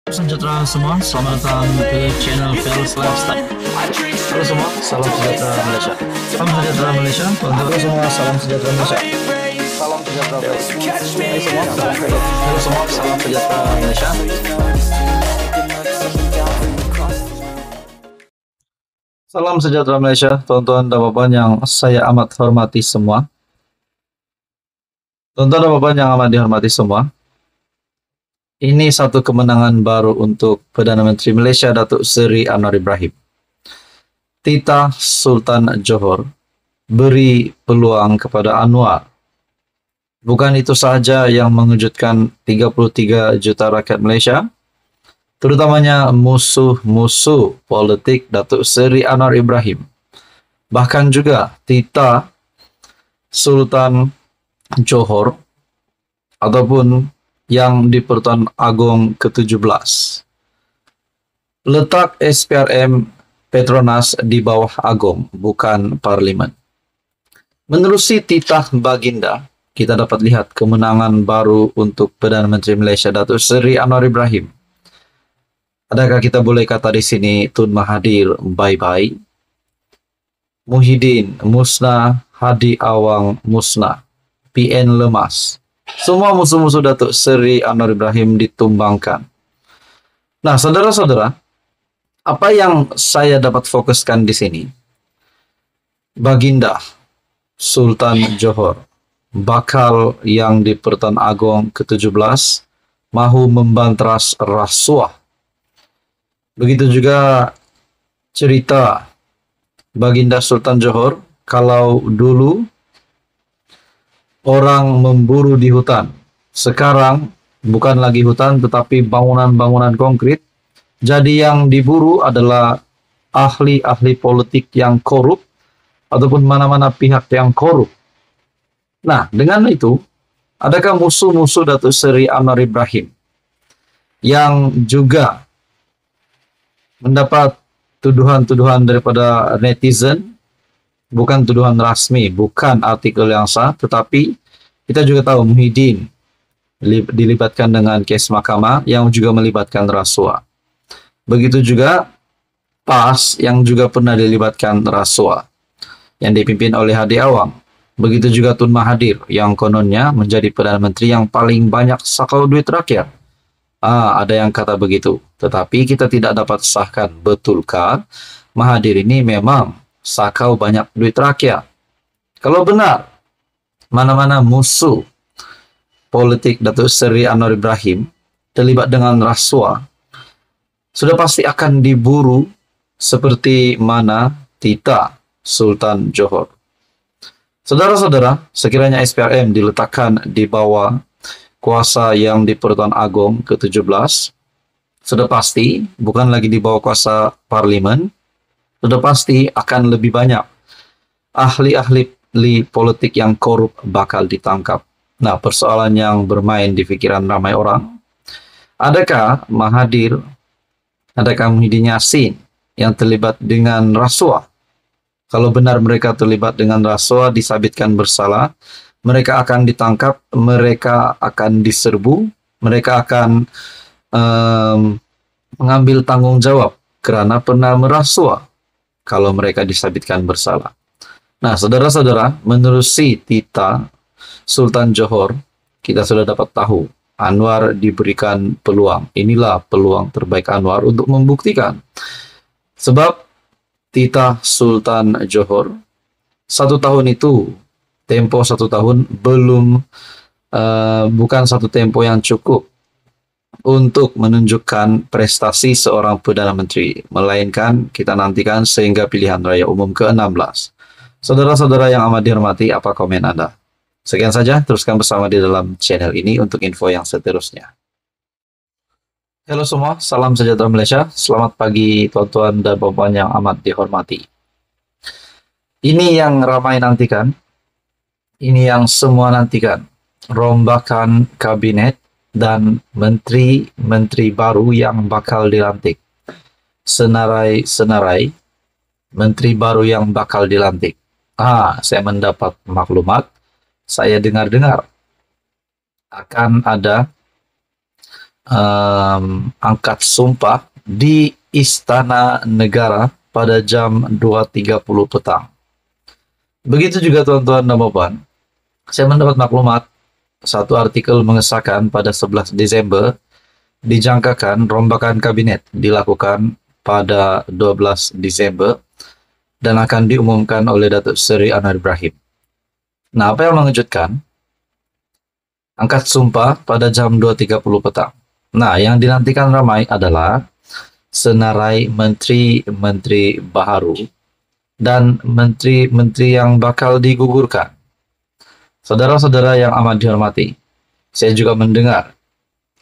Sejahtera semua, selamat datang ke channel Fearless Lifestyle. Halo semua, salam sejahtera Malaysia. Salam sejahtera Malaysia. Halo semua, salam sejahtera Malaysia. Salam sejahtera Malaysia. Halo semua, salam sejahtera Malaysia. Salam sejahtera Malaysia, tuan-tuan dan puan yang saya amat hormati semua. Tuan-tuan dan puan yang amat dihormati semua. Ini satu kemenangan baru untuk Perdana Menteri Malaysia Datuk Seri Anwar Ibrahim. Titah Sultan Johor beri peluang kepada Anwar. Bukan itu sahaja yang mengejutkan 33 juta rakyat Malaysia, terutamanya musuh-musuh politik Datuk Seri Anwar Ibrahim. Bahkan juga titah Sultan Johor ataupun yang di Pertuan Agong ke-17. Letak SPRM Petronas di bawah Agong, bukan Parlimen. Menerusi titah Baginda, kita dapat lihat kemenangan baru untuk Perdana Menteri Malaysia Datuk Seri Anwar Ibrahim. Adakah kita boleh kata di sini Tun Mahathir bye-bye? Muhyiddin musnah, Hadi Awang musnah, PN lemas. Semua musuh-musuh Datuk Seri Anwar Ibrahim ditumbangkan. Nah, saudara-saudara, apa yang saya dapat fokuskan di sini? Baginda Sultan Johor, bakal yang di Pertuan Agong ke-17, mahu membantras rasuah. Begitu juga cerita Baginda Sultan Johor, kalau dulu orang memburu di hutan. Sekarang bukan lagi hutan tetapi bangunan-bangunan konkret. Jadi yang diburu adalah ahli-ahli politik yang korup ataupun mana-mana pihak yang korup. Nah, dengan itu, adakah musuh-musuh Datuk Seri Anwar Ibrahim yang juga mendapat tuduhan-tuduhan daripada netizen? Bukan tuduhan rasmi, bukan artikel yang sah, tetapi kita juga tahu Muhyiddin dilibatkan dengan kes mahkamah yang juga melibatkan rasuah. Begitu juga PAS yang juga pernah dilibatkan rasuah, yang dipimpin oleh Hadi Awang. Begitu juga Tun Mahathir yang kononnya menjadi Perdana Menteri yang paling banyak sakau duit rakyat. Ada yang kata begitu, tetapi kita tidak dapat sahkan betulkah Mahathir ini memang sakau banyak duit rakyat. Kalau benar, mana-mana musuh politik Datuk Seri Anwar Ibrahim terlibat dengan rasuah, sudah pasti akan diburu seperti mana titah Sultan Johor. Saudara-saudara, sekiranya SPRM diletakkan di bawah kuasa yang di Pertuan Agong ke-17, sudah pasti bukan lagi di bawah kuasa Parlimen, sudah pasti akan lebih banyak ahli-ahli politik yang korup bakal ditangkap. Nah, persoalan yang bermain di pikiran ramai orang, adakah Mahathir, adakah Muhyiddin Yassin yang terlibat dengan rasuah? Kalau benar mereka terlibat dengan rasuah, disabitkan bersalah, mereka akan ditangkap, mereka akan diserbu, mereka akan mengambil tanggung jawab karena pernah merasuah kalau mereka disabitkan bersalah. Nah, saudara-saudara, menerusi titah Sultan Johor, kita sudah dapat tahu Anwar diberikan peluang. Inilah peluang terbaik Anwar untuk membuktikan. Sebab titah Sultan Johor, 1 tahun itu, tempo 1 tahun belum, bukan satu tempo yang cukup untuk menunjukkan prestasi seorang Perdana Menteri, melainkan kita nantikan sehingga pilihan raya umum ke-16. Saudara-saudara yang amat dihormati, apa komen Anda? Sekian saja, teruskan bersama di dalam channel ini untuk info yang seterusnya. Halo semua, salam sejahtera Malaysia. Selamat pagi tuan-tuan dan puan yang amat dihormati. Ini yang ramai nantikan, ini yang semua nantikan, rombakan kabinet dan menteri-menteri baru yang bakal dilantik. Senarai-senarai menteri baru yang bakal dilantik. Saya mendapat maklumat, saya dengar-dengar akan ada angkat sumpah di Istana Negara pada jam 2.30 petang. Begitu juga tuan-tuan dan puan, saya mendapat maklumat satu artikel mengesahkan pada 11 Desember dijangkakan rombakan kabinet dilakukan pada 12 Desember dan akan diumumkan oleh Datuk Seri Anwar Ibrahim. Nah, apa yang mengejutkan? Angkat sumpah pada jam 2.30 petang. Nah, yang dinantikan ramai adalah senarai menteri-menteri baharu dan menteri-menteri yang bakal digugurkan. Saudara-saudara yang amat dihormati, saya juga mendengar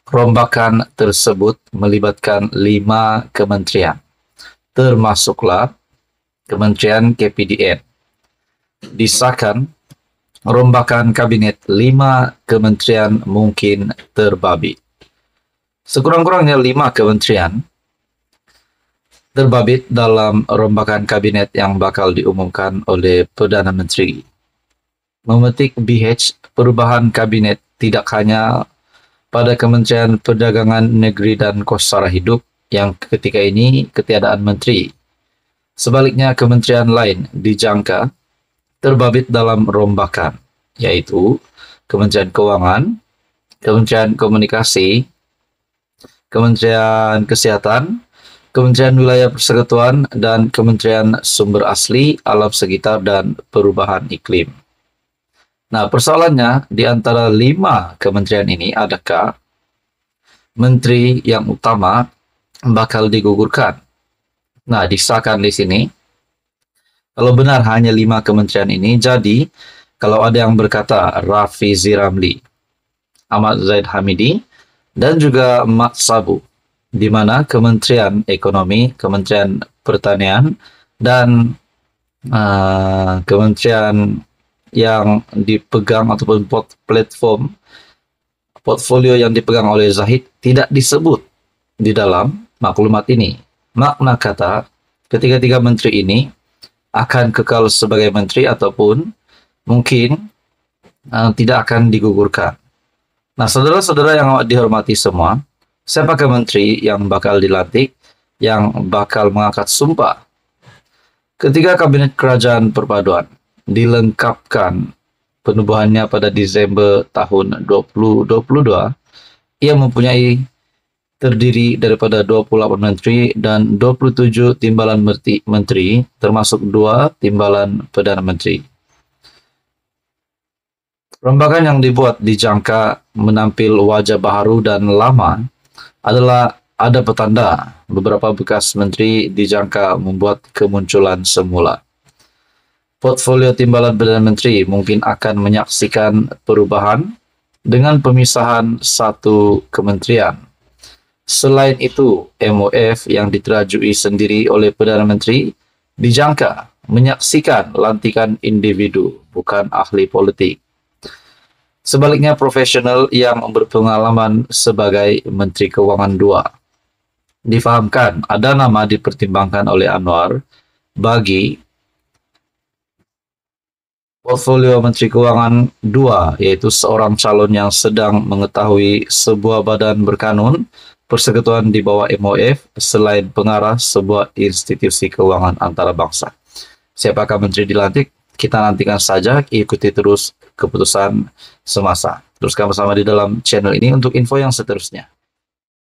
rombakan tersebut melibatkan 5 kementerian, termasuklah Kementerian KPDN. Disahkan rombakan kabinet 5 kementerian mungkin terbabit. Sekurang-kurangnya 5 kementerian terbabit dalam rombakan kabinet yang bakal diumumkan oleh Perdana Menteri. Memetik BH, perubahan kabinet tidak hanya pada Kementerian Perdagangan Negeri dan Kos Sara Hidup yang ketika ini ketiadaan menteri. Sebaliknya, kementerian lain dijangka terbabit dalam rombakan, yaitu Kementerian Keuangan, Kementerian Komunikasi, Kementerian Kesehatan, Kementerian Wilayah Persekutuan, dan Kementerian Sumber Asli, Alam Sekitar, dan Perubahan Iklim. Nah, persoalannya di antara 5 kementerian ini, adakah menteri yang utama bakal digugurkan? Nah, disahkan di sini. Kalau benar hanya 5 kementerian ini, jadi kalau ada yang berkata Rafizi Ramli, Ahmad Zaid Hamidi, dan juga Mat Sabu, di mana Kementerian Ekonomi, Kementerian Pertanian, dan kementerian yang dipegang ataupun platform portfolio yang dipegang oleh Zahid tidak disebut di dalam maklumat ini. Makna kata, ketiga-tiga menteri ini akan kekal sebagai menteri ataupun mungkin tidak akan digugurkan. Nah, saudara-saudara yang dihormati semua, siapakah menteri yang bakal dilantik, yang bakal mengangkat sumpah? Ketika Kabinet Kerajaan Perpaduan dilengkapkan penubuhannya pada Desember tahun 2022, ia mempunyai terdiri daripada 28 menteri dan 27 timbalan menteri, termasuk 2 timbalan Perdana Menteri. Rombakan yang dibuat dijangka menampil wajah baharu dan lama adalah ada petanda beberapa bekas menteri dijangka membuat kemunculan semula. Portfolio timbalan Perdana Menteri mungkin akan menyaksikan perubahan dengan pemisahan satu kementerian. Selain itu, MOF yang diterajui sendiri oleh Perdana Menteri dijangka menyaksikan lantikan individu, bukan ahli politik. Sebaliknya, profesional yang berpengalaman sebagai Menteri Keuangan 2. Difahamkan ada nama dipertimbangkan oleh Anwar bagi portfolio Menteri Keuangan 2, yaitu seorang calon yang sedang mengetahui sebuah badan berkanun persekutuan di bawah MOF selain pengarah sebuah institusi keuangan antarabangsa. Siapakah menteri dilantik? Kita nantikan saja, ikuti terus keputusan semasa. Teruskan bersama di dalam channel ini untuk info yang seterusnya.